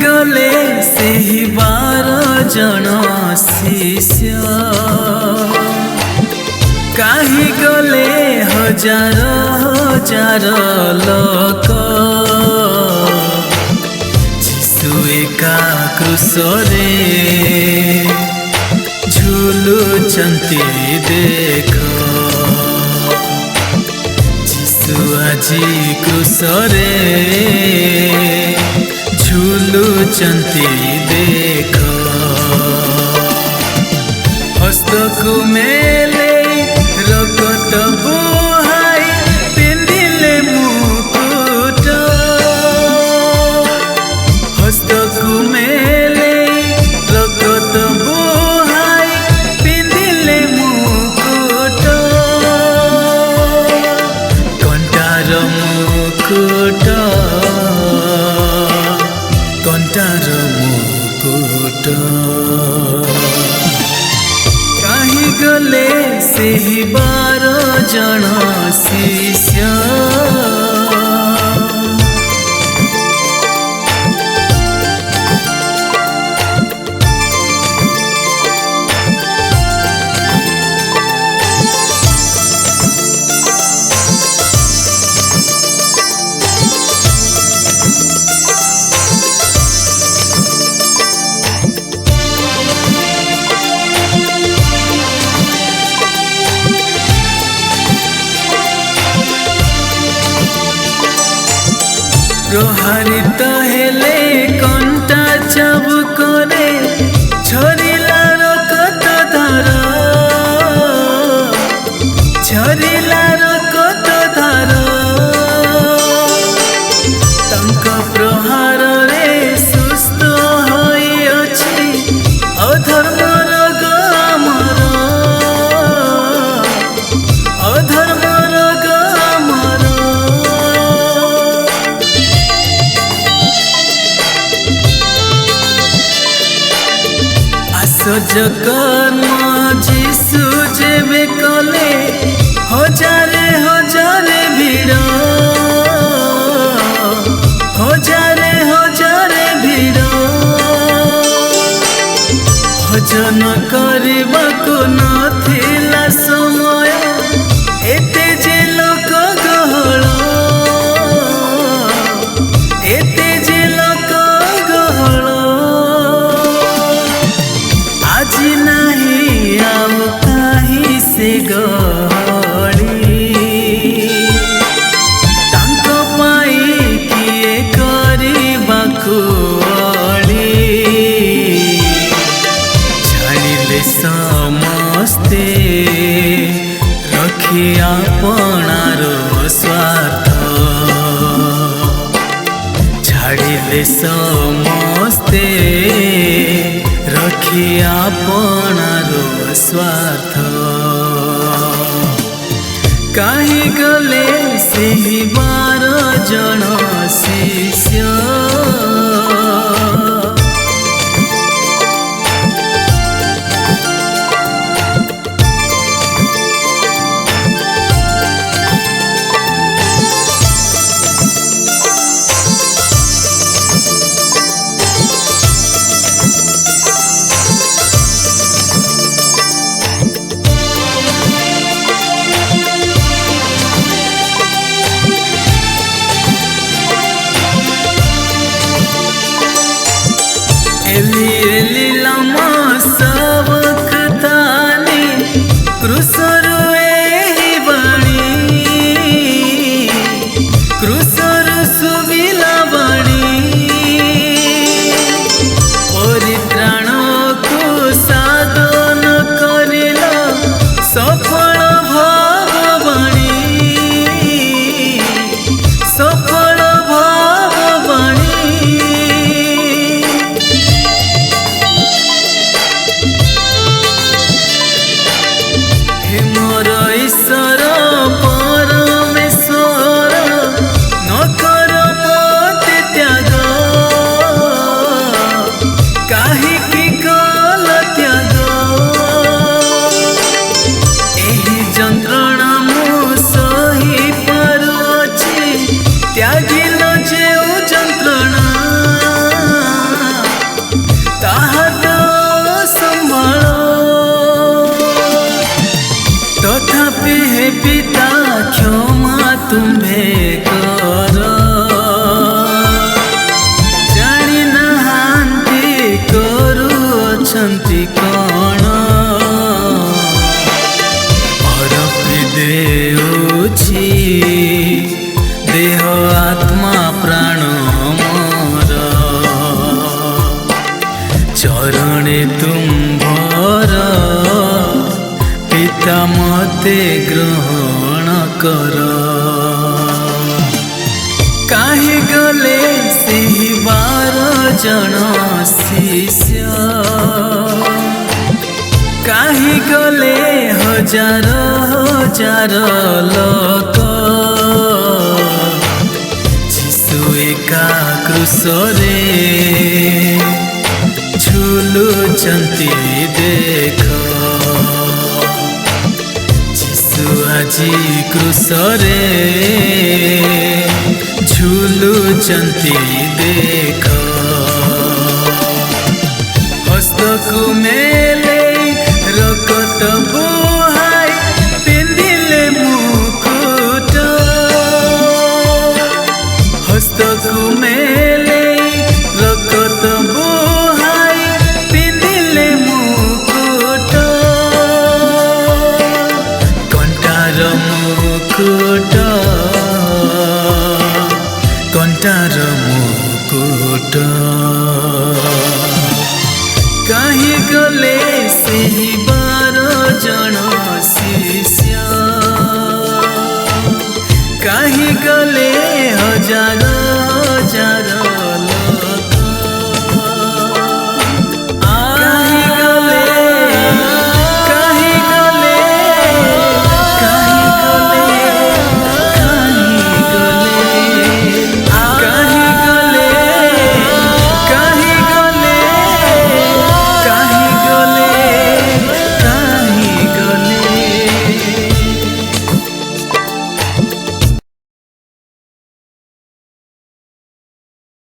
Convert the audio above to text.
गले ସେହି 12 ଜଣ ଶିଷ୍ୟ କାହିଁ ଗଲେ ହଜାର ହଜାର ଲୋକ ଯୀଶୁ ଏକା କ୍ରୁଶରେ ଝୁଲୁଛନ୍ତି ଦେଖ ଯୀଶୁ ଆଜି କ୍ରୁଶରେ ଝୁଲୁଛନ୍ତି ଦେଖ ହସ୍ତକୁ ମେଲେ ରକ୍ତ ବୁହାଇ ପିନ୍ଧିଲେ ମୁକୁଟ ହସ୍ତକୁ ମେଲେ ରକ୍ତ ବୁହାଇ ପିନ୍ଧିଲେ ମୁକୁଟ କଣ୍ଟାର ମୁକୁଟ କଣ୍ଟାର ମୁକୁଟ କାହିଁ ଗଲେ ସେହି 12 ଜଣ ଶିଷ୍ୟ প্রহারিত হেলে কণ্টা চাবুকরে ঝরিলা রক্ত ধার ঝরিলা রক্ত ধার তাঙ্ক প্রহাରରେ সুস্থ হইଅଛି অধর্মর গমর অধর্মর গমর আশ্চর্য কর্ম যীশু যেবে কলে হজারে হজারে ভিড় হজারে হজারে ভিড় ভজন କରିବାକୁ নଥିଲା ସମୟ ଏତେ ଯେ ଲୋକ ଗହଳ ଏତେ ଯେ ଲୋକ ଗହଳ ଆଜି ନାହିଁ ଆଉ କାହିଁ ସେ ଗହଳି ତାଙ୍କ ପାଇଁ କିଏ କରିବାକୁ ଅଳି ଛାଡ଼ିଲେ ସମସ୍ତେ ରଖି ଆପଣାର ସ୍ୱାର୍ଥ ଛାଡ଼ିଲେ ସମସ୍ତେ ରଖି ଆପଣାର ସ୍ୱାର୍ଥ କାହିଁ ଗଲେ ସେହି 12 ଜଣ ଶିଷ୍ୟ ହେଉଛି ଦେହ ଆତ୍ମା ପ୍ରାଣ ମୋର ଚରଣେ ତୁମ୍ଭର ପିତା ମତେ ଗ୍ରହଣ କର। କାହିଁ ଗଲେ ସେହି 12 ଜଣ ଶିଷ୍ୟ, କାହିଁ ଗଲେ ହଜାର ହଜାର ଲୋକ, ଯୀଶୁ ଏକା କ୍ରୁଶରେ ଝୁଲୁଛନ୍ତି ଦେଖ। ଯୀଶୁ ଆଜି କ୍ରୁଶରେ ଝୁଲୁଛନ୍ତି ଦେଖ। ହସ୍ତକୁ ମେଲେଇ ରକ୍ତ ବୁହାଇ ପିନ୍ଧିଲେ ମୁକୁଟ, ହସ୍ତକୁ ମେଲେଇ ରକ୍ତ ବୁହାଇ ପିନ୍ଧିଲେ ମୁକୁଟ, କଣ୍ଟାର ମୁକୁଟ, କଣ୍ଟାର ମୁକୁଟ। କାହିଁ ଗଲେ ସେହି 12 ଜଣ ଶିଷ୍ୟ, କାହିଁ ଗଲେ ହଜାର